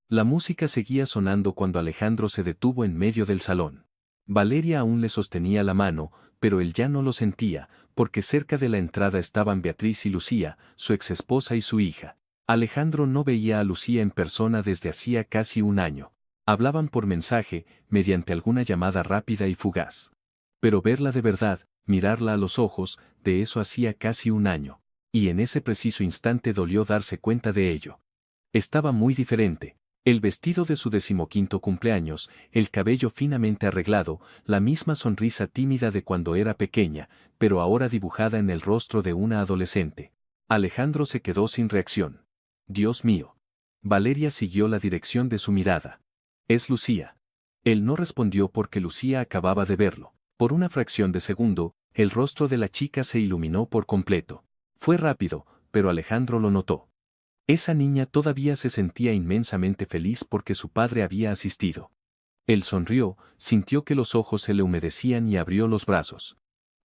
La música seguía sonando cuando Alejandro se detuvo en medio del salón. Valeria aún le sostenía la mano, pero él ya no lo sentía, porque cerca de la entrada estaban Beatriz y Lucía, su exesposa y su hija. Alejandro no veía a Lucía en persona desde hacía casi un año. Hablaban por mensaje, mediante alguna llamada rápida y fugaz. Pero verla de verdad, mirarla a los ojos, de eso hacía casi un año. Y en ese preciso instante dolió darse cuenta de ello. Estaba muy diferente. El vestido de su 15º cumpleaños, el cabello finamente arreglado, la misma sonrisa tímida de cuando era pequeña, pero ahora dibujada en el rostro de una adolescente. Alejandro se quedó sin reacción. Dios mío. Valeria siguió la dirección de su mirada. Es Lucía. Él no respondió porque Lucía acababa de verlo. Por una fracción de segundo, el rostro de la chica se iluminó por completo. Fue rápido, pero Alejandro lo notó. Esa niña todavía se sentía inmensamente feliz porque su padre había asistido. Él sonrió, sintió que los ojos se le humedecían y abrió los brazos.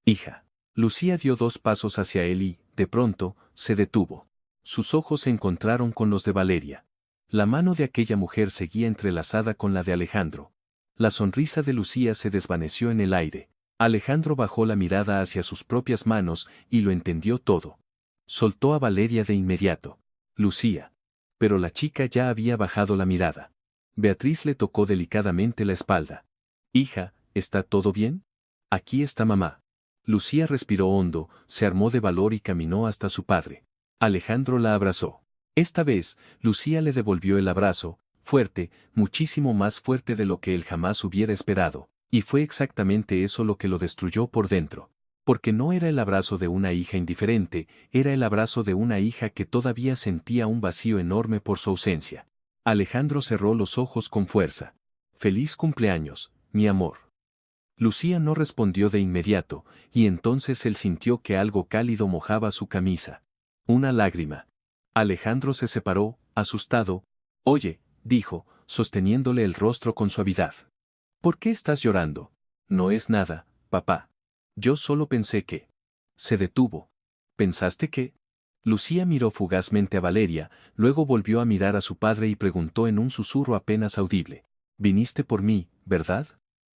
Hija. Lucía dio 2 pasos hacia él y, de pronto, se detuvo. Sus ojos se encontraron con los de Valeria. La mano de aquella mujer seguía entrelazada con la de Alejandro. La sonrisa de Lucía se desvaneció en el aire. Alejandro bajó la mirada hacia sus propias manos y lo entendió todo. Soltó a Valeria de inmediato. Lucía. Pero la chica ya había bajado la mirada. Beatriz le tocó delicadamente la espalda. Hija, ¿está todo bien? Aquí está mamá. Lucía respiró hondo, se armó de valor y caminó hasta su padre. Alejandro la abrazó. Esta vez, Lucía le devolvió el abrazo, fuerte, muchísimo más fuerte de lo que él jamás hubiera esperado, y fue exactamente eso lo que lo destruyó por dentro. Porque no era el abrazo de una hija indiferente, era el abrazo de una hija que todavía sentía un vacío enorme por su ausencia. Alejandro cerró los ojos con fuerza. Feliz cumpleaños, mi amor. Lucía no respondió de inmediato, y entonces él sintió que algo cálido mojaba su camisa. Una lágrima. Alejandro se separó, asustado. Oye, dijo, sosteniéndole el rostro con suavidad. ¿Por qué estás llorando? No es nada, papá. Yo solo pensé que... Se detuvo. ¿Pensaste qué? Lucía miró fugazmente a Valeria, luego volvió a mirar a su padre y preguntó en un susurro apenas audible. Viniste por mí, ¿verdad?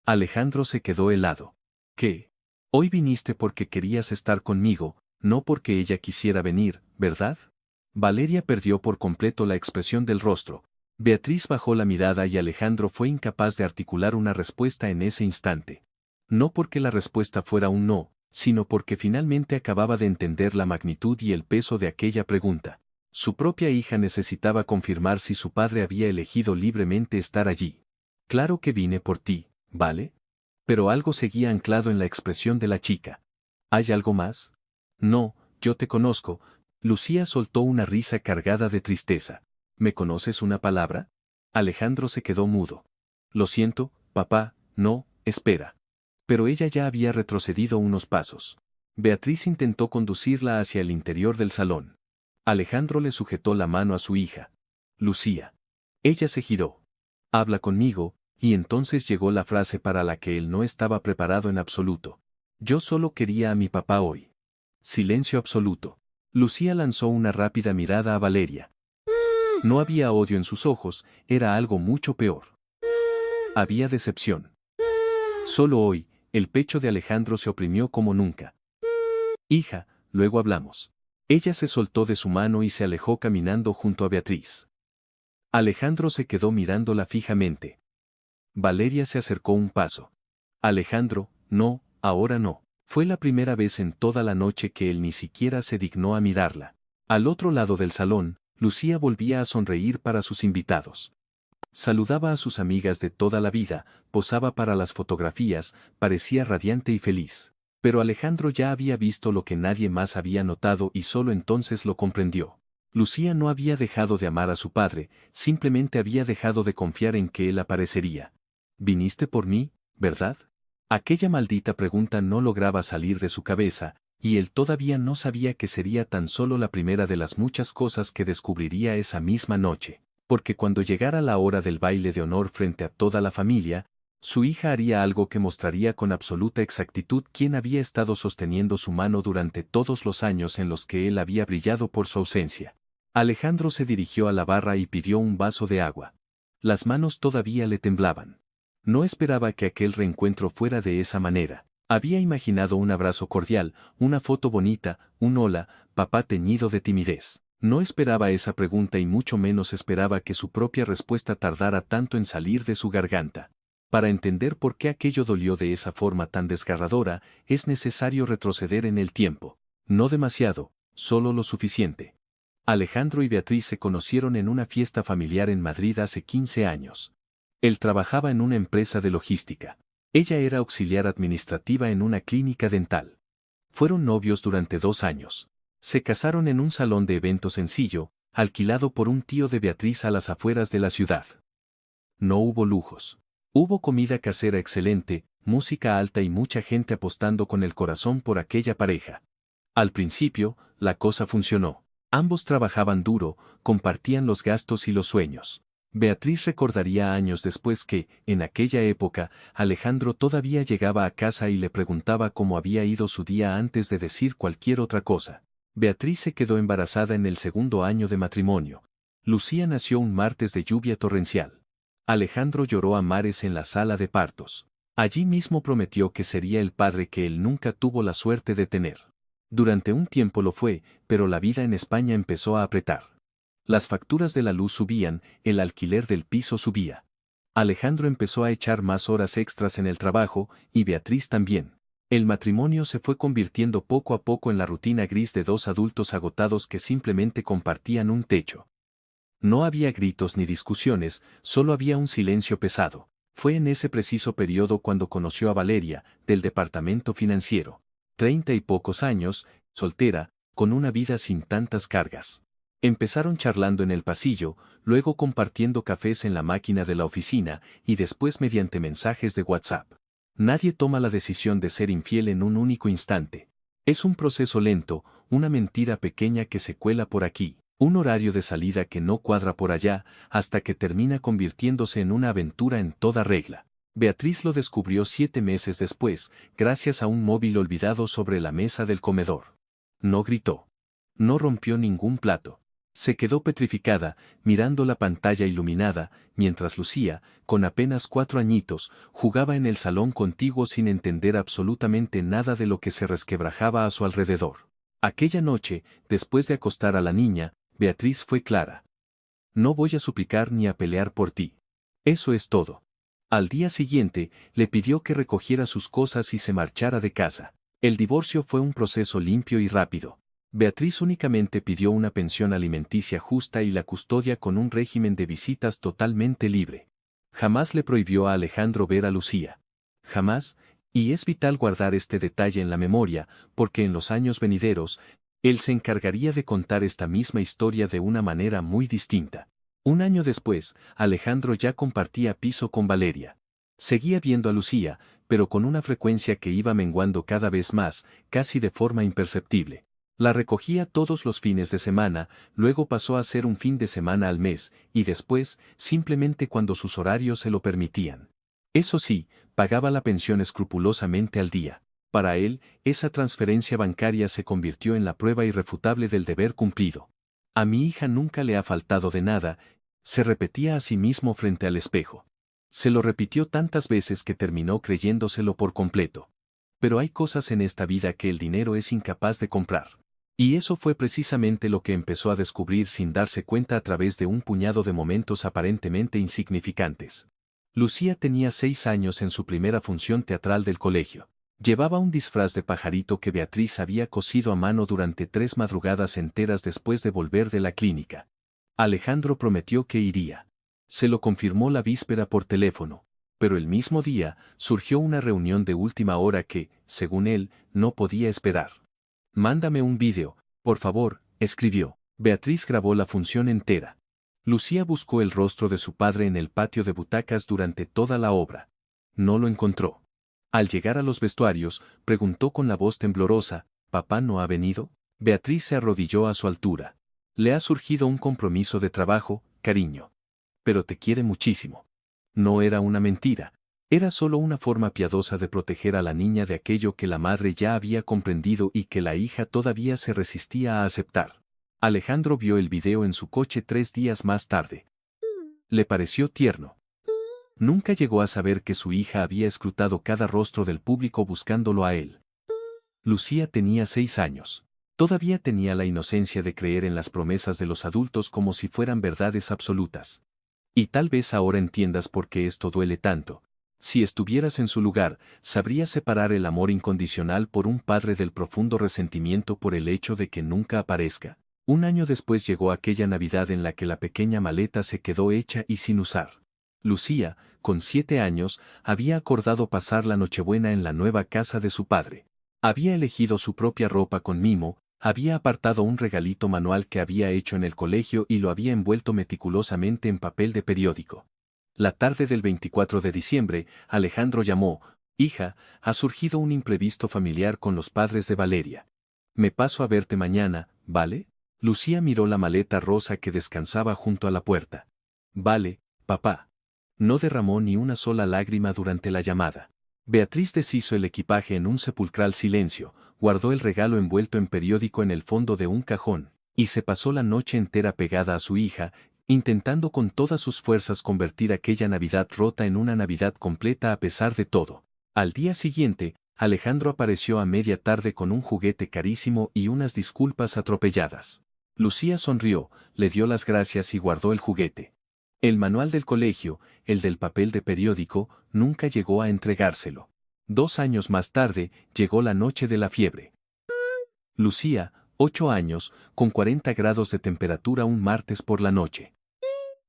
Alejandro se quedó helado. ¿Qué? Hoy viniste porque querías estar conmigo, no porque ella quisiera venir, ¿verdad? Valeria perdió por completo la expresión del rostro. Beatriz bajó la mirada y Alejandro fue incapaz de articular una respuesta en ese instante. No porque la respuesta fuera un no, sino porque finalmente acababa de entender la magnitud y el peso de aquella pregunta. Su propia hija necesitaba confirmar si su padre había elegido libremente estar allí. Claro que vine por ti, ¿vale? Pero algo seguía anclado en la expresión de la chica. ¿Hay algo más? No, yo te conozco. Lucía soltó una risa cargada de tristeza. ¿Me conoces una palabra? Alejandro se quedó mudo. Lo siento, papá, no, espera. Pero ella ya había retrocedido unos pasos. Beatriz intentó conducirla hacia el interior del salón. Alejandro le sujetó la mano a su hija. Lucía. Ella se giró. Habla conmigo, y entonces llegó la frase para la que él no estaba preparado en absoluto. Yo solo quería a mi papá hoy. Silencio absoluto. Lucía lanzó una rápida mirada a Valeria. No había odio en sus ojos, era algo mucho peor. Había decepción. Solo hoy, el pecho de Alejandro se oprimió como nunca. Hija, luego hablamos. Ella se soltó de su mano y se alejó caminando junto a Beatriz. Alejandro se quedó mirándola fijamente. Valeria se acercó un paso. Alejandro, no, ahora no. Fue la primera vez en toda la noche que él ni siquiera se dignó a mirarla. Al otro lado del salón, Lucía volvía a sonreír para sus invitados. Saludaba a sus amigas de toda la vida, posaba para las fotografías, parecía radiante y feliz. Pero Alejandro ya había visto lo que nadie más había notado y solo entonces lo comprendió. Lucía no había dejado de amar a su padre, simplemente había dejado de confiar en que él aparecería. «Viniste por mí, ¿verdad?». Aquella maldita pregunta no lograba salir de su cabeza, y él todavía no sabía que sería tan solo la primera de las muchas cosas que descubriría esa misma noche. Porque cuando llegara la hora del baile de honor frente a toda la familia, su hija haría algo que mostraría con absoluta exactitud quién había estado sosteniendo su mano durante todos los años en los que él había brillado por su ausencia. Alejandro se dirigió a la barra y pidió un vaso de agua. Las manos todavía le temblaban. No esperaba que aquel reencuentro fuera de esa manera. Había imaginado un abrazo cordial, una foto bonita, un hola, papá teñido de timidez. No esperaba esa pregunta y mucho menos esperaba que su propia respuesta tardara tanto en salir de su garganta. Para entender por qué aquello dolió de esa forma tan desgarradora, es necesario retroceder en el tiempo. No demasiado, solo lo suficiente. Alejandro y Beatriz se conocieron en una fiesta familiar en Madrid hace 15 años. Él trabajaba en una empresa de logística. Ella era auxiliar administrativa en una clínica dental. Fueron novios durante 2 años. Se casaron en un salón de eventos sencillo, alquilado por un tío de Beatriz a las afueras de la ciudad. No hubo lujos. Hubo comida casera excelente, música alta y mucha gente apostando con el corazón por aquella pareja. Al principio, la cosa funcionó. Ambos trabajaban duro, compartían los gastos y los sueños. Beatriz recordaría años después que, en aquella época, Alejandro todavía llegaba a casa y le preguntaba cómo había ido su día antes de decir cualquier otra cosa. Beatriz se quedó embarazada en el 2.º año de matrimonio. Lucía nació un martes de lluvia torrencial. Alejandro lloró a mares en la sala de partos. Allí mismo prometió que sería el padre que él nunca tuvo la suerte de tener. Durante un tiempo lo fue, pero la vida en España empezó a apretar. Las facturas de la luz subían, el alquiler del piso subía. Alejandro empezó a echar más horas extras en el trabajo, y Beatriz también. El matrimonio se fue convirtiendo poco a poco en la rutina gris de dos adultos agotados que simplemente compartían un techo. No había gritos ni discusiones, solo había un silencio pesado. Fue en ese preciso periodo cuando conoció a Valeria, del departamento financiero. 30 y pocos años, soltera, con una vida sin tantas cargas. Empezaron charlando en el pasillo, luego compartiendo cafés en la máquina de la oficina y después mediante mensajes de WhatsApp. Nadie toma la decisión de ser infiel en un único instante. Es un proceso lento, una mentira pequeña que se cuela por aquí, un horario de salida que no cuadra por allá, hasta que termina convirtiéndose en una aventura en toda regla. Beatriz lo descubrió 7 meses después, gracias a un móvil olvidado sobre la mesa del comedor. No gritó. No rompió ningún plato. Se quedó petrificada, mirando la pantalla iluminada, mientras Lucía, con apenas 4 añitos, jugaba en el salón contiguo sin entender absolutamente nada de lo que se resquebrajaba a su alrededor. Aquella noche, después de acostar a la niña, Beatriz fue clara. No voy a suplicar ni a pelear por ti. Eso es todo. Al día siguiente, le pidió que recogiera sus cosas y se marchara de casa. El divorcio fue un proceso limpio y rápido. Beatriz únicamente pidió una pensión alimenticia justa y la custodia con un régimen de visitas totalmente libre. Jamás le prohibió a Alejandro ver a Lucía. Jamás, y es vital guardar este detalle en la memoria, porque en los años venideros, él se encargaría de contar esta misma historia de una manera muy distinta. Un año después, Alejandro ya compartía piso con Valeria. Seguía viendo a Lucía, pero con una frecuencia que iba menguando cada vez más, casi de forma imperceptible. La recogía todos los fines de semana, luego pasó a ser un fin de semana al mes, y después, simplemente cuando sus horarios se lo permitían. Eso sí, pagaba la pensión escrupulosamente al día. Para él, esa transferencia bancaria se convirtió en la prueba irrefutable del deber cumplido. A mi hija nunca le ha faltado de nada, se repetía a sí mismo frente al espejo. Se lo repitió tantas veces que terminó creyéndoselo por completo. Pero hay cosas en esta vida que el dinero es incapaz de comprar. Y eso fue precisamente lo que empezó a descubrir sin darse cuenta a través de un puñado de momentos aparentemente insignificantes. Lucía tenía 6 años en su primera función teatral del colegio. Llevaba un disfraz de pajarito que Beatriz había cosido a mano durante 3 madrugadas enteras después de volver de la clínica. Alejandro prometió que iría. Se lo confirmó la víspera por teléfono, pero el mismo día surgió una reunión de última hora que, según él, no podía esperar. Mándame un vídeo, por favor, escribió. Beatriz grabó la función entera. Lucía buscó el rostro de su padre en el patio de butacas durante toda la obra. No lo encontró. Al llegar a los vestuarios, preguntó con la voz temblorosa, ¿Papá no ha venido? Beatriz se arrodilló a su altura. Le ha surgido un compromiso de trabajo, cariño. Pero te quiere muchísimo. No era una mentira. Era solo una forma piadosa de proteger a la niña de aquello que la madre ya había comprendido y que la hija todavía se resistía a aceptar. Alejandro vio el video en su coche 3 días más tarde. Le pareció tierno. Nunca llegó a saber que su hija había escrutado cada rostro del público buscándolo a él. Lucía tenía 6 años. Todavía tenía la inocencia de creer en las promesas de los adultos como si fueran verdades absolutas. Y tal vez ahora entiendas por qué esto duele tanto. Si estuvieras en su lugar, sabrías separar el amor incondicional por un padre del profundo resentimiento por el hecho de que nunca aparezca. Un año después llegó aquella Navidad en la que la pequeña maleta se quedó hecha y sin usar. Lucía, con 7 años, había acordado pasar la Nochebuena en la nueva casa de su padre. Había elegido su propia ropa con mimo, había apartado un regalito manual que había hecho en el colegio y lo había envuelto meticulosamente en papel de periódico. La tarde del 24 de diciembre, Alejandro llamó: «Hija, ha surgido un imprevisto familiar con los padres de Valeria. Me paso a verte mañana, ¿vale?». Lucía miró la maleta rosa que descansaba junto a la puerta. «Vale, papá». No derramó ni una sola lágrima durante la llamada. Beatriz deshizo el equipaje en un sepulcral silencio, guardó el regalo envuelto en periódico en el fondo de un cajón, y se pasó la noche entera pegada a su hija, intentando con todas sus fuerzas convertir aquella Navidad rota en una Navidad completa a pesar de todo. Al día siguiente, Alejandro apareció a media tarde con un juguete carísimo y unas disculpas atropelladas. Lucía sonrió, le dio las gracias y guardó el juguete. El manual del colegio, el del papel de periódico, nunca llegó a entregárselo. 2 años más tarde, llegó la noche de la fiebre. Lucía, 8 años, con 40 grados de temperatura un martes por la noche.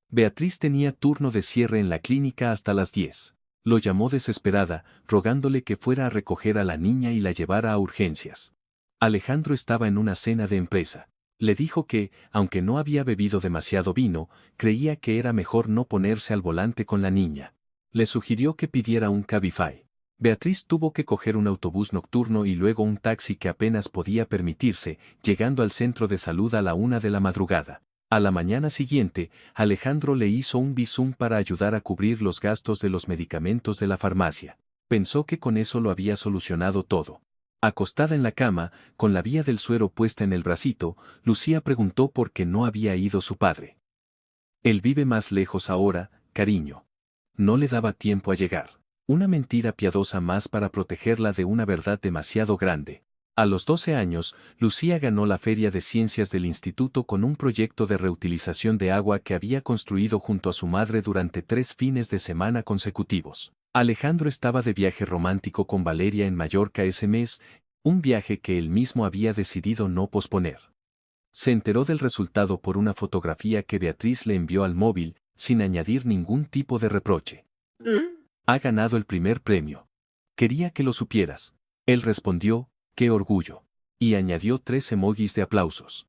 Beatriz tenía turno de cierre en la clínica hasta las 10. Lo llamó desesperada, rogándole que fuera a recoger a la niña y la llevara a urgencias. Alejandro estaba en una cena de empresa. Le dijo que, aunque no había bebido demasiado vino, creía que era mejor no ponerse al volante con la niña. Le sugirió que pidiera un Cabify. Beatriz tuvo que coger un autobús nocturno y luego un taxi que apenas podía permitirse, llegando al centro de salud a la 1 de la madrugada. A la mañana siguiente, Alejandro le hizo un visum para ayudar a cubrir los gastos de los medicamentos de la farmacia. Pensó que con eso lo había solucionado todo. Acostada en la cama, con la vía del suero puesta en el bracito, Lucía preguntó por qué no había ido su padre. «Él vive más lejos ahora, cariño». No le daba tiempo a llegar. Una mentira piadosa más para protegerla de una verdad demasiado grande. A los 12 años, Lucía ganó la Feria de Ciencias del Instituto con un proyecto de reutilización de agua que había construido junto a su madre durante 3 fines de semana consecutivos. Alejandro estaba de viaje romántico con Valeria en Mallorca ese mes, un viaje que él mismo había decidido no posponer. Se enteró del resultado por una fotografía que Beatriz le envió al móvil, sin añadir ningún tipo de reproche. «Ha ganado el primer premio. Quería que lo supieras». Él respondió: «¡Qué orgullo!», y añadió 3 emojis de aplausos.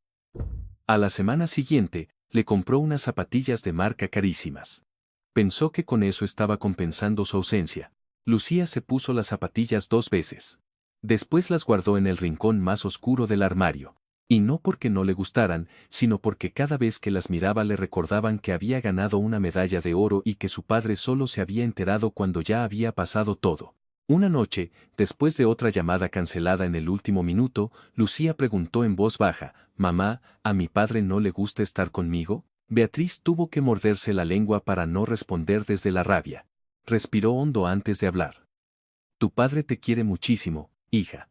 A la semana siguiente, le compró unas zapatillas de marca carísimas. Pensó que con eso estaba compensando su ausencia. Lucía se puso las zapatillas 2 veces. Después las guardó en el rincón más oscuro del armario. Y no porque no le gustaran, sino porque cada vez que las miraba le recordaban que había ganado una medalla de oro y que su padre solo se había enterado cuando ya había pasado todo. Una noche, después de otra llamada cancelada en el último minuto, Lucía preguntó en voz baja: «Mamá, ¿a mi padre no le gusta estar conmigo?». Beatriz tuvo que morderse la lengua para no responder desde la rabia. Respiró hondo antes de hablar. «Tu padre te quiere muchísimo, hija.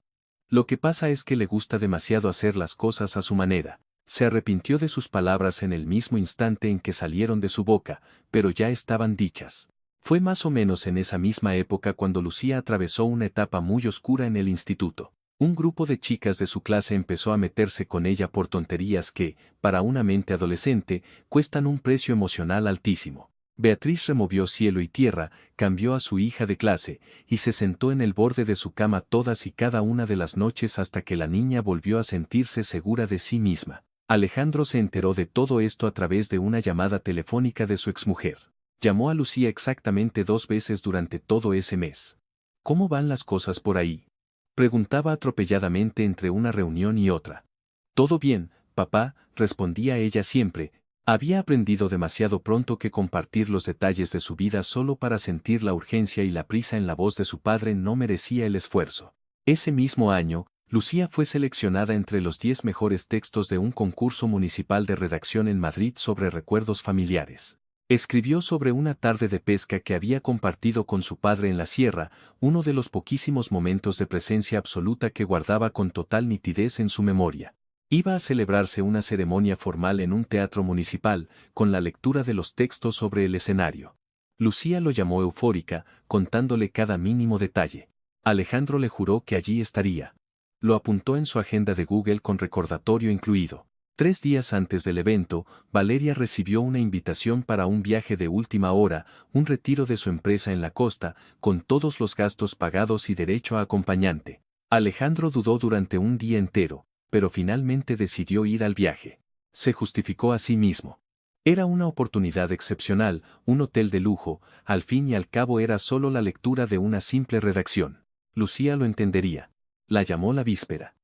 Lo que pasa es que le gusta demasiado hacer las cosas a su manera». Se arrepintió de sus palabras en el mismo instante en que salieron de su boca, pero ya estaban dichas. Fue más o menos en esa misma época cuando Lucía atravesó una etapa muy oscura en el instituto. Un grupo de chicas de su clase empezó a meterse con ella por tonterías que, para una mente adolescente, cuestan un precio emocional altísimo. Beatriz removió cielo y tierra, cambió a su hija de clase, y se sentó en el borde de su cama todas y cada una de las noches hasta que la niña volvió a sentirse segura de sí misma. Alejandro se enteró de todo esto a través de una llamada telefónica de su exmujer. Llamó a Lucía exactamente 2 veces durante todo ese mes. «¿Cómo van las cosas por ahí?», preguntaba atropelladamente entre una reunión y otra. «Todo bien, papá», respondía ella siempre. Había aprendido demasiado pronto que compartir los detalles de su vida solo para sentir la urgencia y la prisa en la voz de su padre no merecía el esfuerzo. Ese mismo año, Lucía fue seleccionada entre los 10 mejores textos de un concurso municipal de redacción en Madrid sobre recuerdos familiares. Escribió sobre una tarde de pesca que había compartido con su padre en la sierra, uno de los poquísimos momentos de presencia absoluta que guardaba con total nitidez en su memoria. Iba a celebrarse una ceremonia formal en un teatro municipal, con la lectura de los textos sobre el escenario. Lucía lo llamó eufórica, contándole cada mínimo detalle. Alejandro le juró que allí estaría. Lo apuntó en su agenda de Google con recordatorio incluido. 3 días antes del evento, Valeria recibió una invitación para un viaje de última hora, un retiro de su empresa en la costa, con todos los gastos pagados y derecho a acompañante. Alejandro dudó durante un día entero, pero finalmente decidió ir al viaje. Se justificó a sí mismo. Era una oportunidad excepcional, un hotel de lujo, al fin y al cabo era solo la lectura de una simple redacción. Lucía lo entendería. La llamó la víspera.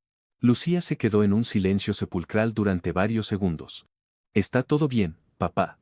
Lucía se quedó en un silencio sepulcral durante varios segundos. «¿Está todo bien, papá?»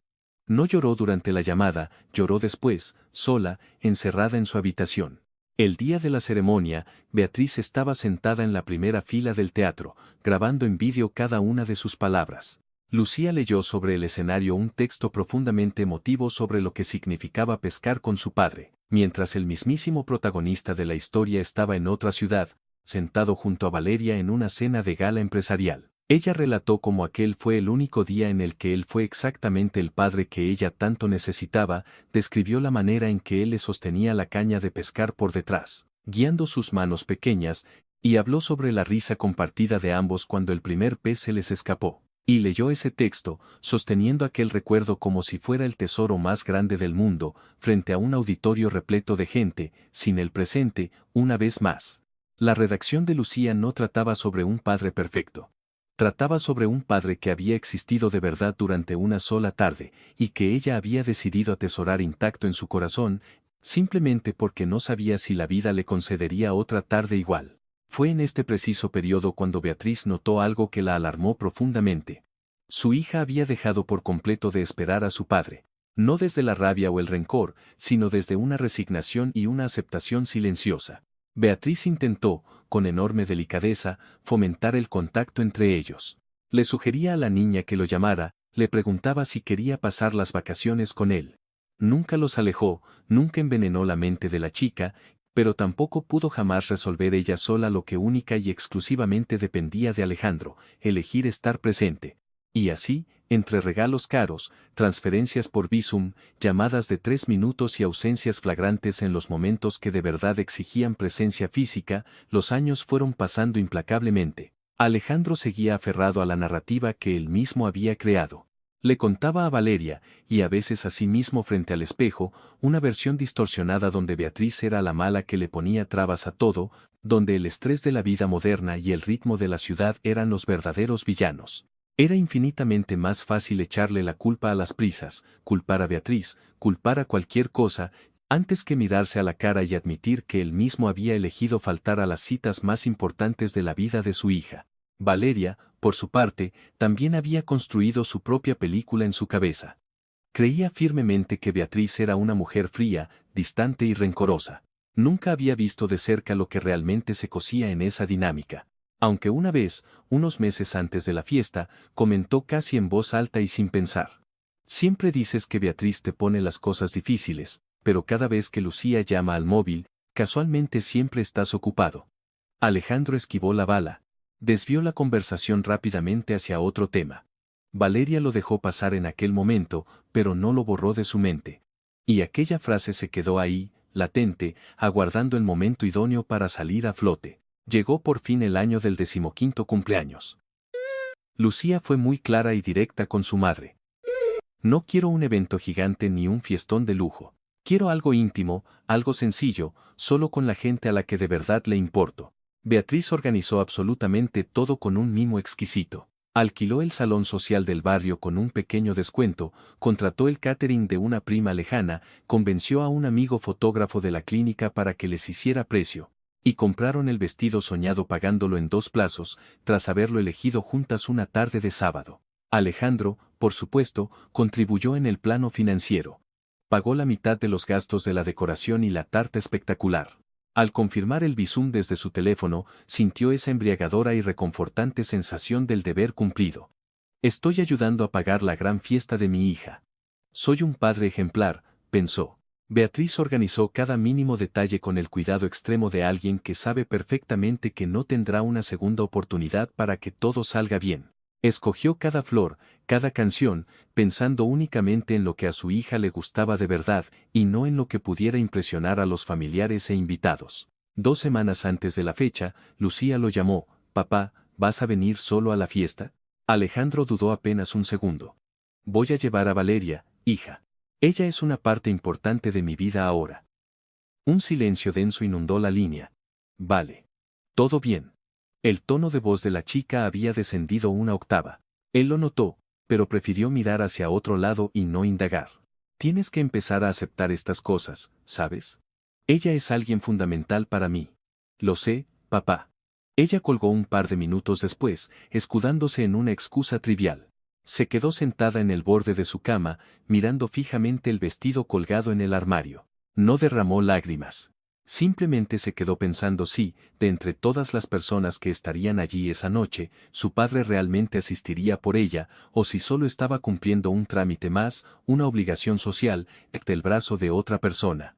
No lloró durante la llamada, lloró después, sola, encerrada en su habitación. El día de la ceremonia, Beatriz estaba sentada en la primera fila del teatro, grabando en vídeo cada una de sus palabras. Lucía leyó sobre el escenario un texto profundamente emotivo sobre lo que significaba pescar con su padre, mientras el mismísimo protagonista de la historia estaba en otra ciudad, sentado junto a Valeria en una cena de gala empresarial. Ella relató cómo aquel fue el único día en el que él fue exactamente el padre que ella tanto necesitaba, describió la manera en que él le sostenía la caña de pescar por detrás, guiando sus manos pequeñas, y habló sobre la risa compartida de ambos cuando el primer pez se les escapó. Y leyó ese texto, sosteniendo aquel recuerdo como si fuera el tesoro más grande del mundo, frente a un auditorio repleto de gente, sin el presente, una vez más. La redacción de Lucía no trataba sobre un padre perfecto. Trataba sobre un padre que había existido de verdad durante una sola tarde, y que ella había decidido atesorar intacto en su corazón, simplemente porque no sabía si la vida le concedería otra tarde igual. Fue en este preciso periodo cuando Beatriz notó algo que la alarmó profundamente. Su hija había dejado por completo de esperar a su padre, no desde la rabia o el rencor, sino desde una resignación y una aceptación silenciosa. Beatriz intentó, con enorme delicadeza, fomentar el contacto entre ellos. Le sugería a la niña que lo llamara, le preguntaba si quería pasar las vacaciones con él. Nunca los alejó, nunca envenenó la mente de la chica, pero tampoco pudo jamás resolver ella sola lo que única y exclusivamente dependía de Alejandro, elegir estar presente. Y así, entre regalos caros, transferencias por Bizum, llamadas de 3 minutos y ausencias flagrantes en los momentos que de verdad exigían presencia física, los años fueron pasando implacablemente. Alejandro seguía aferrado a la narrativa que él mismo había creado. Le contaba a Valeria, y a veces a sí mismo frente al espejo, una versión distorsionada donde Beatriz era la mala que le ponía trabas a todo, donde el estrés de la vida moderna y el ritmo de la ciudad eran los verdaderos villanos. Era infinitamente más fácil echarle la culpa a las prisas, culpar a Beatriz, culpar a cualquier cosa, antes que mirarse a la cara y admitir que él mismo había elegido faltar a las citas más importantes de la vida de su hija. Valeria, por su parte, también había construido su propia película en su cabeza. Creía firmemente que Beatriz era una mujer fría, distante y rencorosa. Nunca había visto de cerca lo que realmente se cosía en esa dinámica. Aunque una vez, unos meses antes de la fiesta, comentó casi en voz alta y sin pensar. Siempre dices que Beatriz te pone las cosas difíciles, pero cada vez que Lucía llama al móvil, casualmente siempre estás ocupado. Alejandro esquivó la bala. Desvió la conversación rápidamente hacia otro tema. Valeria lo dejó pasar en aquel momento, pero no lo borró de su mente. Y aquella frase se quedó ahí, latente, aguardando el momento idóneo para salir a flote. Llegó por fin el año del 15º cumpleaños. Lucía fue muy clara y directa con su madre. No quiero un evento gigante ni un fiestón de lujo. Quiero algo íntimo, algo sencillo, solo con la gente a la que de verdad le importo. Beatriz organizó absolutamente todo con un mimo exquisito. Alquiló el salón social del barrio con un pequeño descuento, contrató el catering de una prima lejana, convenció a un amigo fotógrafo de la clínica para que les hiciera precio, y compraron el vestido soñado pagándolo en 2 plazos, tras haberlo elegido juntas una tarde de sábado. Alejandro, por supuesto, contribuyó en el plano financiero. Pagó la mitad de los gastos de la decoración y la tarta espectacular. Al confirmar el Bizum desde su teléfono, sintió esa embriagadora y reconfortante sensación del deber cumplido. Estoy ayudando a pagar la gran fiesta de mi hija. Soy un padre ejemplar, pensó. Beatriz organizó cada mínimo detalle con el cuidado extremo de alguien que sabe perfectamente que no tendrá una segunda oportunidad para que todo salga bien. Escogió cada flor, cada canción, pensando únicamente en lo que a su hija le gustaba de verdad y no en lo que pudiera impresionar a los familiares e invitados. 2 semanas antes de la fecha, Lucía lo llamó: «Papá, ¿vas a venir solo a la fiesta?». Alejandro dudó apenas un segundo. «Voy a llevar a Valeria, hija. Ella es una parte importante de mi vida ahora». Un silencio denso inundó la línea. «Vale. Todo bien». El tono de voz de la chica había descendido una octava. Él lo notó, pero prefirió mirar hacia otro lado y no indagar. «Tienes que empezar a aceptar estas cosas, ¿sabes? Ella es alguien fundamental para mí». «Lo sé, papá». Ella colgó un par de minutos después, escudándose en una excusa trivial. Se quedó sentada en el borde de su cama, mirando fijamente el vestido colgado en el armario. No derramó lágrimas. Simplemente se quedó pensando si, de entre todas las personas que estarían allí esa noche, su padre realmente asistiría por ella, o si solo estaba cumpliendo un trámite más, una obligación social, del brazo de otra persona.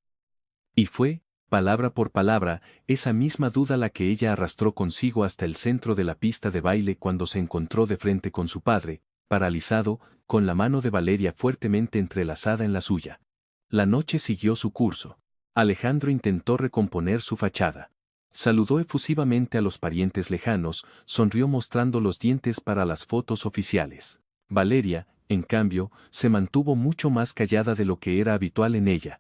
Y fue, palabra por palabra, esa misma duda la que ella arrastró consigo hasta el centro de la pista de baile cuando se encontró de frente con su padre, paralizado, con la mano de Valeria fuertemente entrelazada en la suya. La noche siguió su curso. Alejandro intentó recomponer su fachada. Saludó efusivamente a los parientes lejanos, sonrió mostrando los dientes para las fotos oficiales. Valeria, en cambio, se mantuvo mucho más callada de lo que era habitual en ella.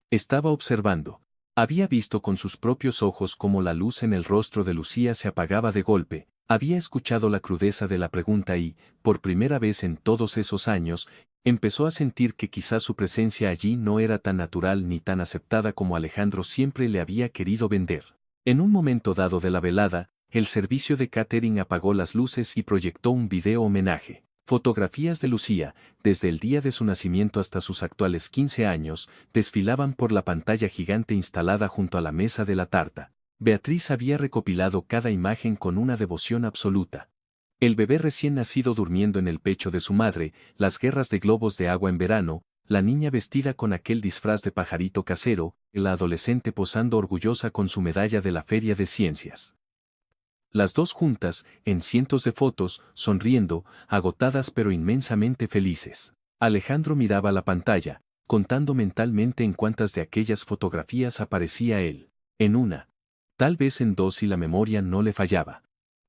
Estaba observando. Había visto con sus propios ojos cómo la luz en el rostro de Lucía se apagaba de golpe. Había escuchado la crudeza de la pregunta y, por primera vez en todos esos años, empezó a sentir que quizás su presencia allí no era tan natural ni tan aceptada como Alejandro siempre le había querido vender. En un momento dado de la velada, el servicio de catering apagó las luces y proyectó un video homenaje. Fotografías de Lucía, desde el día de su nacimiento hasta sus actuales 15 años, desfilaban por la pantalla gigante instalada junto a la mesa de la tarta. Beatriz había recopilado cada imagen con una devoción absoluta. El bebé recién nacido durmiendo en el pecho de su madre, las guerras de globos de agua en verano, la niña vestida con aquel disfraz de pajarito casero, la adolescente posando orgullosa con su medalla de la Feria de Ciencias. Las dos juntas, en cientos de fotos, sonriendo, agotadas pero inmensamente felices. Alejandro miraba la pantalla, contando mentalmente en cuántas de aquellas fotografías aparecía él. En una. Tal vez en dos si la memoria no le fallaba.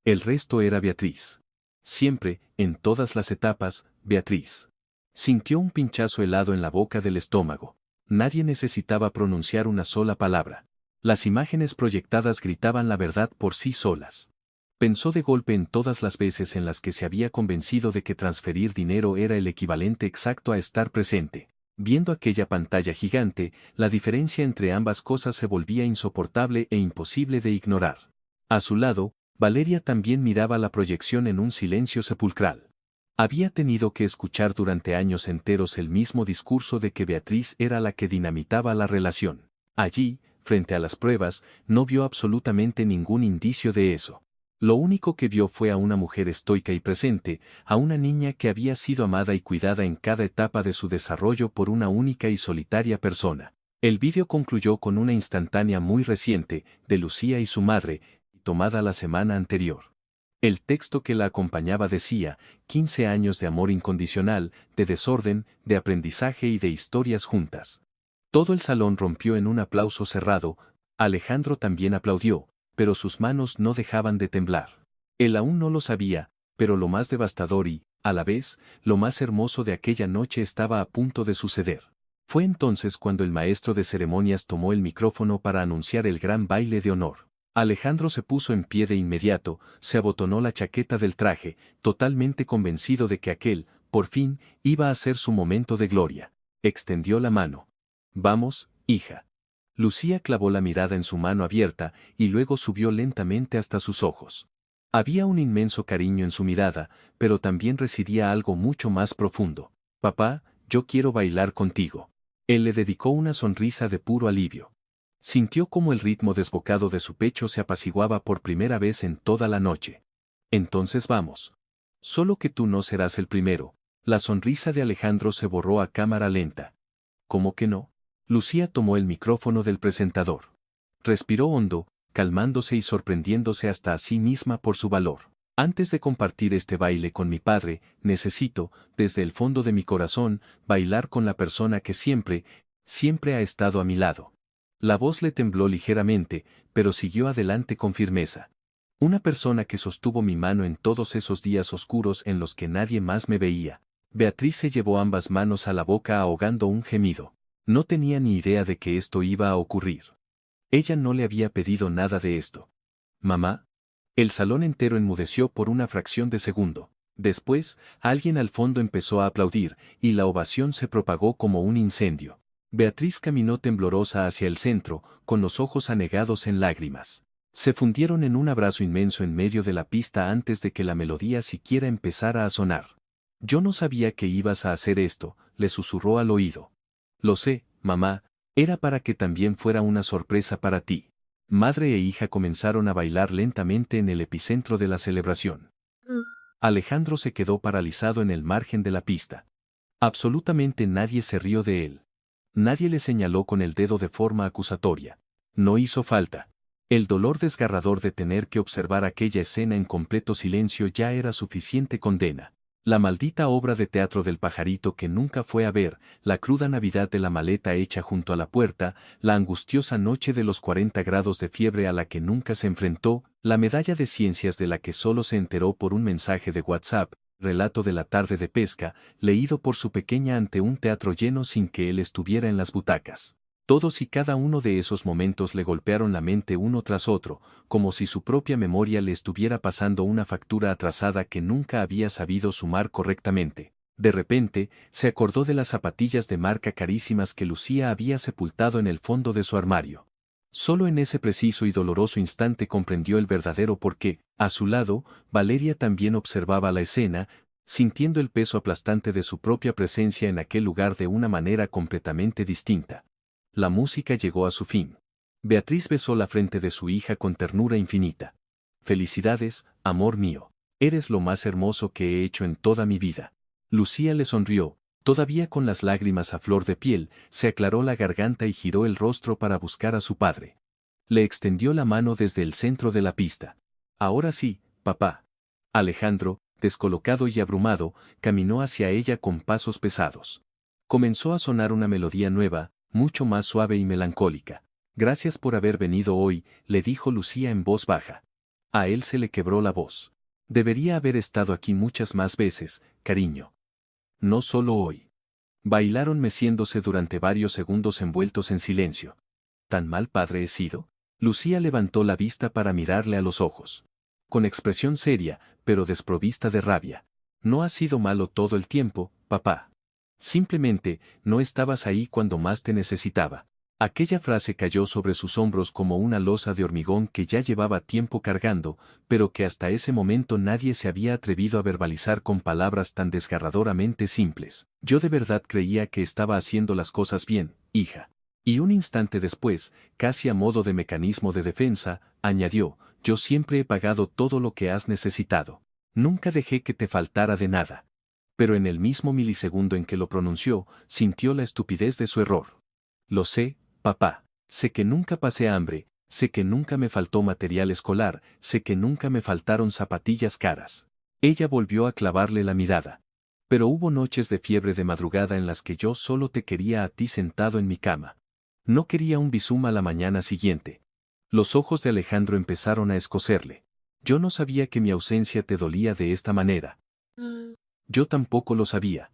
El resto era Beatriz. Siempre, en todas las etapas, Beatriz. Sintió un pinchazo helado en la boca del estómago. Nadie necesitaba pronunciar una sola palabra. Las imágenes proyectadas gritaban la verdad por sí solas. Pensó de golpe en todas las veces en las que se había convencido de que transferir dinero era el equivalente exacto a estar presente. Viendo aquella pantalla gigante, la diferencia entre ambas cosas se volvía insoportable e imposible de ignorar. A su lado, Valeria también miraba la proyección en un silencio sepulcral. Había tenido que escuchar durante años enteros el mismo discurso de que Beatriz era la que dinamitaba la relación. Allí, frente a las pruebas, no vio absolutamente ningún indicio de eso. Lo único que vio fue a una mujer estoica y presente, a una niña que había sido amada y cuidada en cada etapa de su desarrollo por una única y solitaria persona. El vídeo concluyó con una instantánea muy reciente, de Lucía y su madre, tomada la semana anterior. El texto que la acompañaba decía: 15 años de amor incondicional, de desorden, de aprendizaje y de historias juntas. Todo el salón rompió en un aplauso cerrado. Alejandro también aplaudió, pero sus manos no dejaban de temblar. Él aún no lo sabía, pero lo más devastador y, a la vez, lo más hermoso de aquella noche estaba a punto de suceder. Fue entonces cuando el maestro de ceremonias tomó el micrófono para anunciar el gran baile de honor. Alejandro se puso en pie de inmediato, se abotonó la chaqueta del traje, totalmente convencido de que aquel, por fin, iba a ser su momento de gloria. Extendió la mano. «Vamos, hija». Lucía clavó la mirada en su mano abierta y luego subió lentamente hasta sus ojos. Había un inmenso cariño en su mirada, pero también residía algo mucho más profundo. «Papá, yo quiero bailar contigo». Él le dedicó una sonrisa de puro alivio. Sintió como el ritmo desbocado de su pecho se apaciguaba por primera vez en toda la noche. «Entonces vamos. Solo que tú no serás el primero». La sonrisa de Alejandro se borró a cámara lenta. ¿Cómo que no? Lucía tomó el micrófono del presentador. Respiró hondo, calmándose y sorprendiéndose hasta a sí misma por su valor. Antes de compartir este baile con mi padre, necesito, desde el fondo de mi corazón, bailar con la persona que siempre, siempre ha estado a mi lado. La voz le tembló ligeramente, pero siguió adelante con firmeza. Una persona que sostuvo mi mano en todos esos días oscuros en los que nadie más me veía. Beatriz se llevó ambas manos a la boca ahogando un gemido. No tenía ni idea de que esto iba a ocurrir. Ella no le había pedido nada de esto. ¿Mamá? El salón entero enmudeció por una fracción de segundo. Después, alguien al fondo empezó a aplaudir, y la ovación se propagó como un incendio. Beatriz caminó temblorosa hacia el centro, con los ojos anegados en lágrimas. Se fundieron en un abrazo inmenso en medio de la pista antes de que la melodía siquiera empezara a sonar. Yo no sabía que ibas a hacer esto, le susurró al oído. Lo sé, mamá, era para que también fuera una sorpresa para ti. Madre e hija comenzaron a bailar lentamente en el epicentro de la celebración. Alejandro se quedó paralizado en el margen de la pista. Absolutamente nadie se rió de él. Nadie le señaló con el dedo de forma acusatoria. No hizo falta. El dolor desgarrador de tener que observar aquella escena en completo silencio ya era suficiente condena. La maldita obra de teatro del pajarito que nunca fue a ver, la cruda Navidad de la maleta hecha junto a la puerta, la angustiosa noche de los 40 grados de fiebre a la que nunca se enfrentó, la medalla de ciencias de la que solo se enteró por un mensaje de WhatsApp, relato de la tarde de pesca, leído por su pequeña ante un teatro lleno sin que él estuviera en las butacas. Todos y cada uno de esos momentos le golpearon la mente uno tras otro, como si su propia memoria le estuviera pasando una factura atrasada que nunca había sabido sumar correctamente. De repente, se acordó de las zapatillas de marca carísimas que Lucía había sepultado en el fondo de su armario. Solo en ese preciso y doloroso instante comprendió el verdadero porqué. A su lado, Valeria también observaba la escena, sintiendo el peso aplastante de su propia presencia en aquel lugar de una manera completamente distinta. La música llegó a su fin. Beatriz besó la frente de su hija con ternura infinita. Felicidades, amor mío. Eres lo más hermoso que he hecho en toda mi vida. Lucía le sonrió, todavía con las lágrimas a flor de piel, se aclaró la garganta y giró el rostro para buscar a su padre. Le extendió la mano desde el centro de la pista. Ahora sí, papá. Alejandro, descolocado y abrumado, caminó hacia ella con pasos pesados. Comenzó a sonar una melodía nueva, mucho más suave y melancólica. Gracias por haber venido hoy, le dijo Lucía en voz baja. A él se le quebró la voz. Debería haber estado aquí muchas más veces, cariño. No solo hoy. Bailaron meciéndose durante varios segundos envueltos en silencio. ¿Tan mal padre he sido? Lucía levantó la vista para mirarle a los ojos. Con expresión seria, pero desprovista de rabia. No has sido malo todo el tiempo, papá. Simplemente, no estabas ahí cuando más te necesitaba. Aquella frase cayó sobre sus hombros como una losa de hormigón que ya llevaba tiempo cargando, pero que hasta ese momento nadie se había atrevido a verbalizar con palabras tan desgarradoramente simples. Yo de verdad creía que estaba haciendo las cosas bien, hija. Y un instante después, casi a modo de mecanismo de defensa, añadió, yo siempre he pagado todo lo que has necesitado. Nunca dejé que te faltara de nada. Pero en el mismo milisegundo en que lo pronunció, sintió la estupidez de su error. Lo sé, papá. Sé que nunca pasé hambre, sé que nunca me faltó material escolar, sé que nunca me faltaron zapatillas caras. Ella volvió a clavarle la mirada. Pero hubo noches de fiebre de madrugada en las que yo solo te quería a ti sentado en mi cama. No quería un bisum a la mañana siguiente. Los ojos de Alejandro empezaron a escocerle. Yo no sabía que mi ausencia te dolía de esta manera. Yo tampoco lo sabía.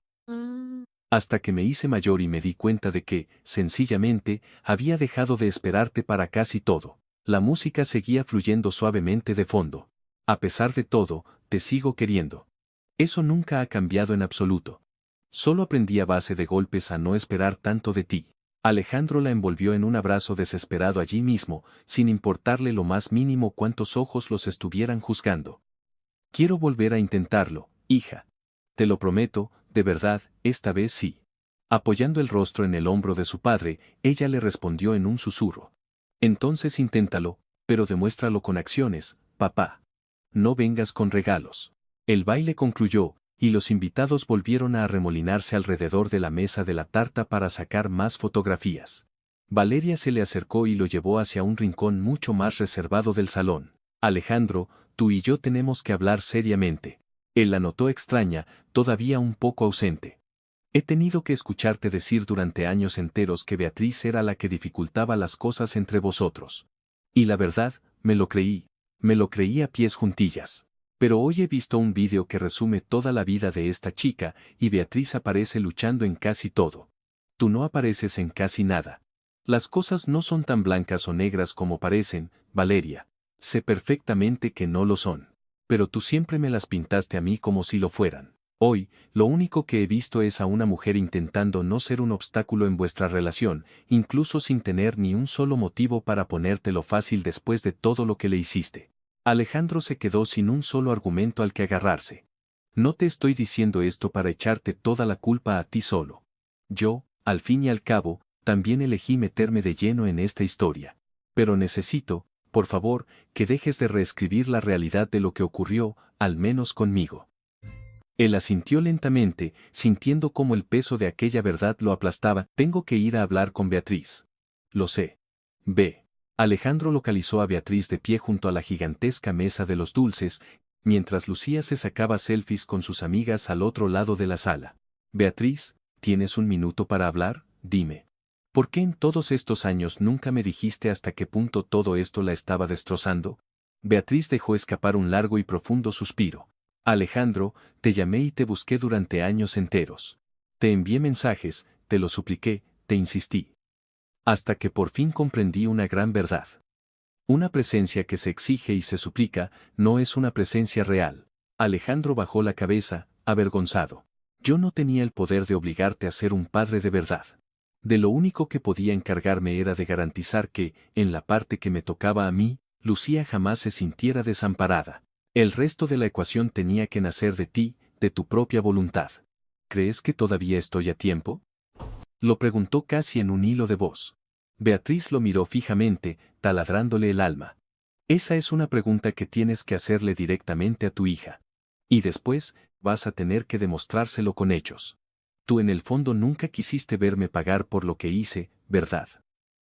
Hasta que me hice mayor y me di cuenta de que, sencillamente, había dejado de esperarte para casi todo. La música seguía fluyendo suavemente de fondo. A pesar de todo, te sigo queriendo. Eso nunca ha cambiado en absoluto. Solo aprendí a base de golpes a no esperar tanto de ti. Alejandro la envolvió en un abrazo desesperado allí mismo, sin importarle lo más mínimo cuántos ojos los estuvieran juzgando. Quiero volver a intentarlo, hija. Te lo prometo, de verdad, esta vez sí. Apoyando el rostro en el hombro de su padre, ella le respondió en un susurro. Entonces inténtalo, pero demuéstralo con acciones, papá. No vengas con regalos. El baile concluyó, y los invitados volvieron a arremolinarse alrededor de la mesa de la tarta para sacar más fotografías. Valeria se le acercó y lo llevó hacia un rincón mucho más reservado del salón. Alejandro, tú y yo tenemos que hablar seriamente. Él la notó extraña, todavía un poco ausente. He tenido que escucharte decir durante años enteros que Beatriz era la que dificultaba las cosas entre vosotros. Y la verdad, me lo creí a pies juntillas. Pero hoy he visto un vídeo que resume toda la vida de esta chica y Beatriz aparece luchando en casi todo. Tú no apareces en casi nada. Las cosas no son tan blancas o negras como parecen, Valeria. Sé perfectamente que no lo son. Pero tú siempre me las pintaste a mí como si lo fueran. Hoy, lo único que he visto es a una mujer intentando no ser un obstáculo en vuestra relación, incluso sin tener ni un solo motivo para ponértelo fácil después de todo lo que le hiciste. Alejandro se quedó sin un solo argumento al que agarrarse. No te estoy diciendo esto para echarte toda la culpa a ti solo. Yo, al fin y al cabo, también elegí meterme de lleno en esta historia. Pero necesito, por favor, que dejes de reescribir la realidad de lo que ocurrió, al menos conmigo. Él asintió lentamente, sintiendo cómo el peso de aquella verdad lo aplastaba. Tengo que ir a hablar con Beatriz. Lo sé. Ve. Alejandro localizó a Beatriz de pie junto a la gigantesca mesa de los dulces, mientras Lucía se sacaba selfies con sus amigas al otro lado de la sala. Beatriz, ¿tienes un minuto para hablar? Dime. ¿Por qué en todos estos años nunca me dijiste hasta qué punto todo esto la estaba destrozando? Beatriz dejó escapar un largo y profundo suspiro. Alejandro, te llamé y te busqué durante años enteros. Te envié mensajes, te lo supliqué, te insistí. Hasta que por fin comprendí una gran verdad. Una presencia que se exige y se suplica, no es una presencia real. Alejandro bajó la cabeza, avergonzado. Yo no tenía el poder de obligarte a ser un padre de verdad. De lo único que podía encargarme era de garantizar que, en la parte que me tocaba a mí, Lucía jamás se sintiera desamparada. El resto de la ecuación tenía que nacer de ti, de tu propia voluntad. ¿Crees que todavía estoy a tiempo? Lo preguntó casi en un hilo de voz. Beatriz lo miró fijamente, taladrándole el alma. Esa es una pregunta que tienes que hacerle directamente a tu hija. Y después, vas a tener que demostrárselo con hechos. Tú en el fondo nunca quisiste verme pagar por lo que hice, ¿verdad?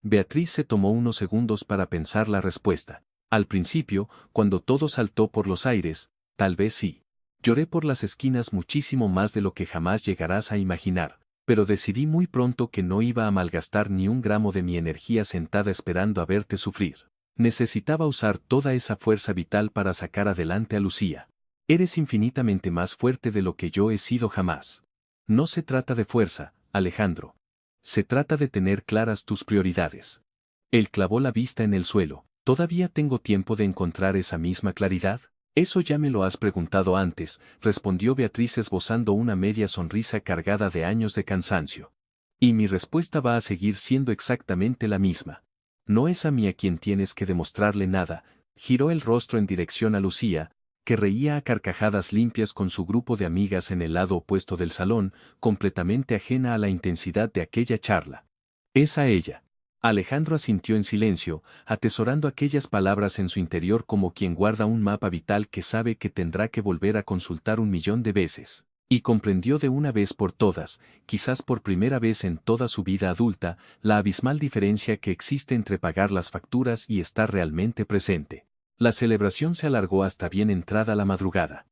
Beatriz se tomó unos segundos para pensar la respuesta. Al principio, cuando todo saltó por los aires, tal vez sí. Lloré por las esquinas muchísimo más de lo que jamás llegarás a imaginar, pero decidí muy pronto que no iba a malgastar ni un gramo de mi energía sentada esperando a verte sufrir. Necesitaba usar toda esa fuerza vital para sacar adelante a Lucía. Eres infinitamente más fuerte de lo que yo he sido jamás. No se trata de fuerza, Alejandro. Se trata de tener claras tus prioridades. Él clavó la vista en el suelo. ¿Todavía tengo tiempo de encontrar esa misma claridad? Eso ya me lo has preguntado antes, respondió Beatriz esbozando una media sonrisa cargada de años de cansancio. Y mi respuesta va a seguir siendo exactamente la misma. No es a mí a quien tienes que demostrarle nada. Giró el rostro en dirección a Lucía, que reía a carcajadas limpias con su grupo de amigas en el lado opuesto del salón, completamente ajena a la intensidad de aquella charla. Es a ella. Alejandro asintió en silencio, atesorando aquellas palabras en su interior como quien guarda un mapa vital que sabe que tendrá que volver a consultar 1.000.000 de veces, y comprendió de una vez por todas, quizás por primera vez en toda su vida adulta, la abismal diferencia que existe entre pagar las facturas y estar realmente presente. La celebración se alargó hasta bien entrada la madrugada.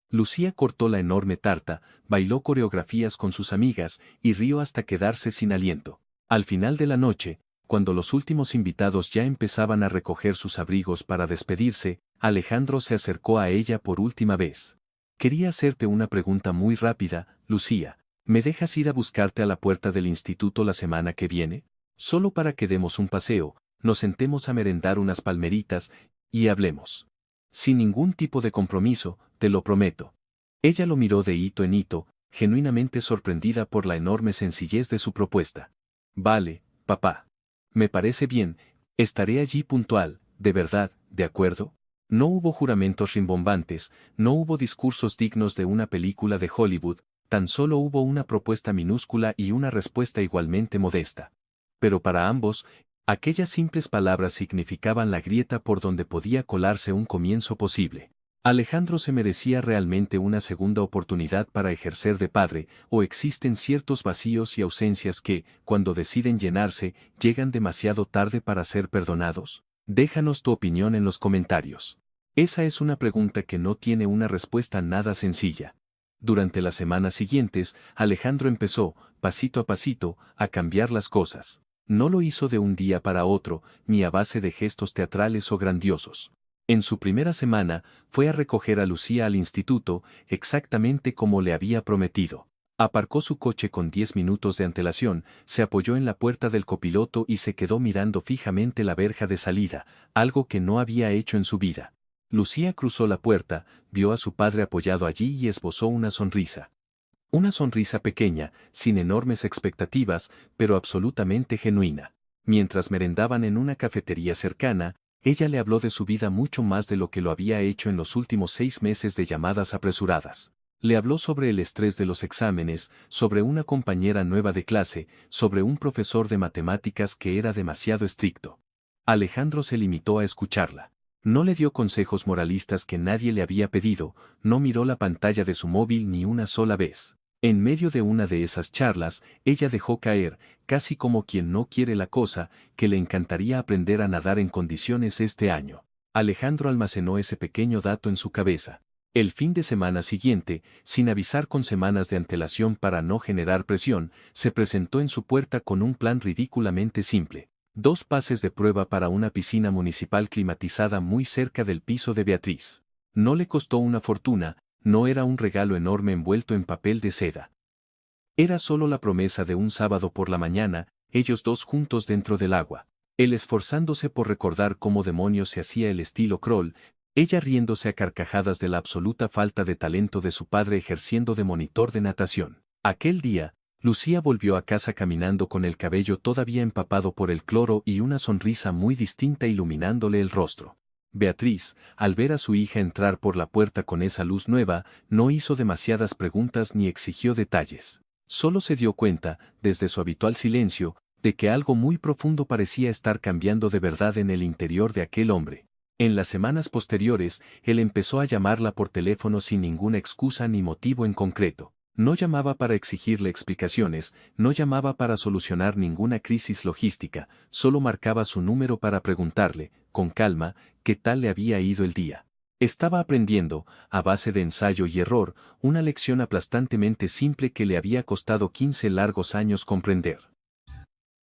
Lucía cortó la enorme tarta, bailó coreografías con sus amigas y rió hasta quedarse sin aliento. Al final de la noche, cuando los últimos invitados ya empezaban a recoger sus abrigos para despedirse, Alejandro se acercó a ella por última vez. Quería hacerte una pregunta muy rápida, Lucía. ¿Me dejas ir a buscarte a la puerta del instituto la semana que viene? Solo para que demos un paseo, nos sentemos a merendar unas palmeritas y hablemos. Sin ningún tipo de compromiso, te lo prometo. Ella lo miró de hito en hito, genuinamente sorprendida por la enorme sencillez de su propuesta. Vale, papá. Me parece bien, estaré allí puntual, de verdad, ¿de acuerdo? No hubo juramentos rimbombantes, no hubo discursos dignos de una película de Hollywood, tan solo hubo una propuesta minúscula y una respuesta igualmente modesta. Pero para ambos, aquellas simples palabras significaban la grieta por donde podía colarse un comienzo posible. Alejandro se merecía realmente una segunda oportunidad para ejercer de padre, o existen ciertos vacíos y ausencias que, cuando deciden llenarse, llegan demasiado tarde para ser perdonados. Déjanos tu opinión en los comentarios. Esa es una pregunta que no tiene una respuesta nada sencilla. Durante las semanas siguientes, Alejandro empezó, pasito a pasito, a cambiar las cosas. No lo hizo de un día para otro, ni a base de gestos teatrales o grandiosos. En su primera semana, fue a recoger a Lucía al instituto, exactamente como le había prometido. Aparcó su coche con 10 minutos de antelación, se apoyó en la puerta del copiloto y se quedó mirando fijamente la verja de salida, algo que no había hecho en su vida. Lucía cruzó la puerta, vio a su padre apoyado allí y esbozó una sonrisa. Una sonrisa pequeña, sin enormes expectativas, pero absolutamente genuina. Mientras merendaban en una cafetería cercana, ella le habló de su vida mucho más de lo que lo había hecho en los últimos 6 meses de llamadas apresuradas. Le habló sobre el estrés de los exámenes, sobre una compañera nueva de clase, sobre un profesor de matemáticas que era demasiado estricto. Alejandro se limitó a escucharla. No le dio consejos moralistas que nadie le había pedido, no miró la pantalla de su móvil ni una sola vez. En medio de una de esas charlas, ella dejó caer, casi como quien no quiere la cosa, que le encantaría aprender a nadar en condiciones este año. Alejandro almacenó ese pequeño dato en su cabeza. El fin de semana siguiente, sin avisar con semanas de antelación para no generar presión, se presentó en su puerta con un plan ridículamente simple. 2 pases de prueba para una piscina municipal climatizada muy cerca del piso de Beatriz. No le costó una fortuna, no era un regalo enorme envuelto en papel de seda. Era solo la promesa de un sábado por la mañana, ellos dos juntos dentro del agua. Él esforzándose por recordar cómo demonios se hacía el estilo crawl, ella riéndose a carcajadas de la absoluta falta de talento de su padre ejerciendo de monitor de natación. Aquel día, Lucía volvió a casa caminando con el cabello todavía empapado por el cloro y una sonrisa muy distinta iluminándole el rostro. Beatriz, al ver a su hija entrar por la puerta con esa luz nueva, no hizo demasiadas preguntas ni exigió detalles. Solo se dio cuenta, desde su habitual silencio, de que algo muy profundo parecía estar cambiando de verdad en el interior de aquel hombre. En las semanas posteriores, él empezó a llamarla por teléfono sin ninguna excusa ni motivo en concreto. No llamaba para exigirle explicaciones, no llamaba para solucionar ninguna crisis logística, solo marcaba su número para preguntarle, con calma, qué tal le había ido el día. Estaba aprendiendo, a base de ensayo y error, una lección aplastantemente simple que le había costado 15 largos años comprender.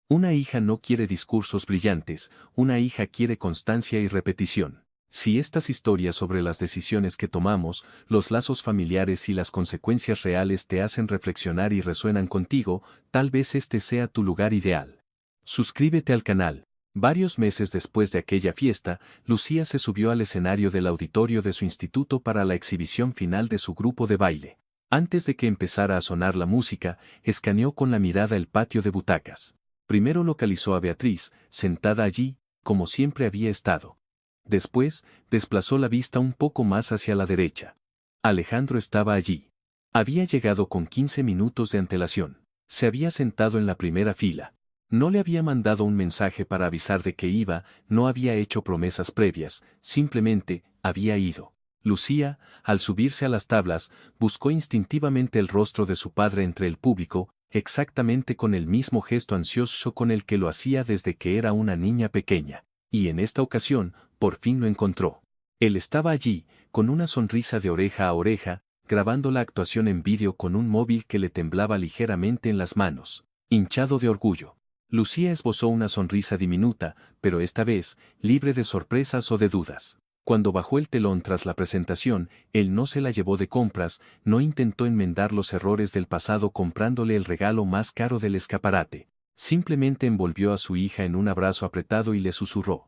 Una hija no quiere discursos brillantes, una hija quiere constancia y repetición. Si estas historias sobre las decisiones que tomamos, los lazos familiares y las consecuencias reales te hacen reflexionar y resuenan contigo, tal vez este sea tu lugar ideal. Suscríbete al canal. Varios meses después de aquella fiesta, Lucía se subió al escenario del auditorio de su instituto para la exhibición final de su grupo de baile. Antes de que empezara a sonar la música, escaneó con la mirada el patio de butacas. Primero localizó a Beatriz, sentada allí, como siempre había estado. Después, desplazó la vista un poco más hacia la derecha. Alejandro estaba allí. Había llegado con 15 minutos de antelación. Se había sentado en la primera fila. No le había mandado un mensaje para avisar de que iba, no había hecho promesas previas, simplemente, había ido. Lucía, al subirse a las tablas, buscó instintivamente el rostro de su padre entre el público, exactamente con el mismo gesto ansioso con el que lo hacía desde que era una niña pequeña. Y en esta ocasión, por fin lo encontró. Él estaba allí, con una sonrisa de oreja a oreja, grabando la actuación en vídeo con un móvil que le temblaba ligeramente en las manos, hinchado de orgullo. Lucía esbozó una sonrisa diminuta, pero esta vez, libre de sorpresas o de dudas. Cuando bajó el telón tras la presentación, él no se la llevó de compras, no intentó enmendar los errores del pasado comprándole el regalo más caro del escaparate. Simplemente envolvió a su hija en un abrazo apretado y le susurró.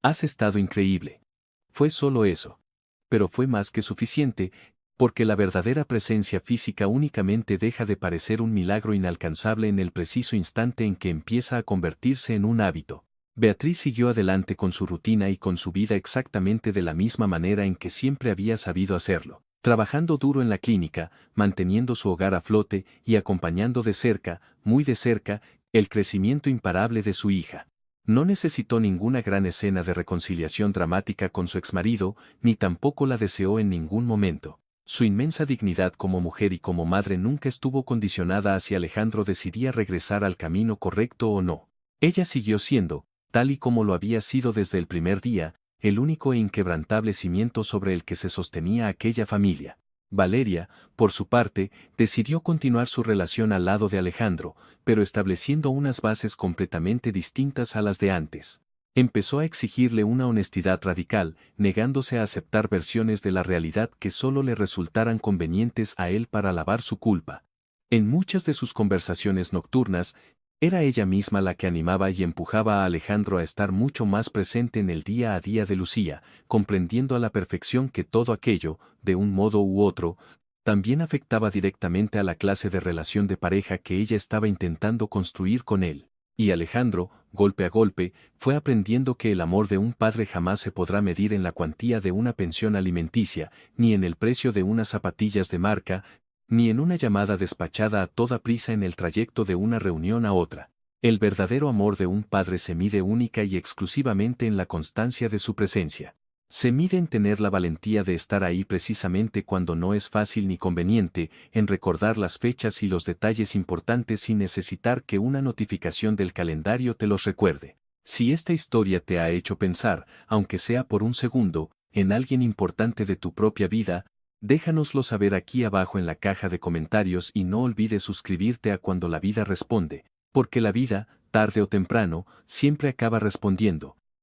«Has estado increíble». Fue solo eso. Pero fue más que suficiente, porque la verdadera presencia física únicamente deja de parecer un milagro inalcanzable en el preciso instante en que empieza a convertirse en un hábito. Beatriz siguió adelante con su rutina y con su vida exactamente de la misma manera en que siempre había sabido hacerlo, trabajando duro en la clínica, manteniendo su hogar a flote y acompañando de cerca, muy de cerca, el crecimiento imparable de su hija. No necesitó ninguna gran escena de reconciliación dramática con su exmarido, ni tampoco la deseó en ningún momento. Su inmensa dignidad como mujer y como madre nunca estuvo condicionada a si Alejandro decidía regresar al camino correcto o no. Ella siguió siendo, tal y como lo había sido desde el primer día, el único e inquebrantable cimiento sobre el que se sostenía aquella familia. Valeria, por su parte, decidió continuar su relación al lado de Alejandro, pero estableciendo unas bases completamente distintas a las de antes. Empezó a exigirle una honestidad radical, negándose a aceptar versiones de la realidad que solo le resultaran convenientes a él para lavar su culpa. En muchas de sus conversaciones nocturnas, era ella misma la que animaba y empujaba a Alejandro a estar mucho más presente en el día a día de Lucía, comprendiendo a la perfección que todo aquello, de un modo u otro, también afectaba directamente a la clase de relación de pareja que ella estaba intentando construir con él. Y Alejandro, golpe a golpe, fue aprendiendo que el amor de un padre jamás se podrá medir en la cuantía de una pensión alimenticia, ni en el precio de unas zapatillas de marca, ni en una llamada despachada a toda prisa en el trayecto de una reunión a otra. El verdadero amor de un padre se mide única y exclusivamente en la constancia de su presencia. Se mide en tener la valentía de estar ahí precisamente cuando no es fácil ni conveniente, en recordar las fechas y los detalles importantes sin necesitar que una notificación del calendario te los recuerde. Si esta historia te ha hecho pensar, aunque sea por un segundo, en alguien importante de tu propia vida, déjanoslo saber aquí abajo en la caja de comentarios y no olvides suscribirte a Cuando la vida responde, porque la vida, tarde o temprano, siempre acaba respondiendo.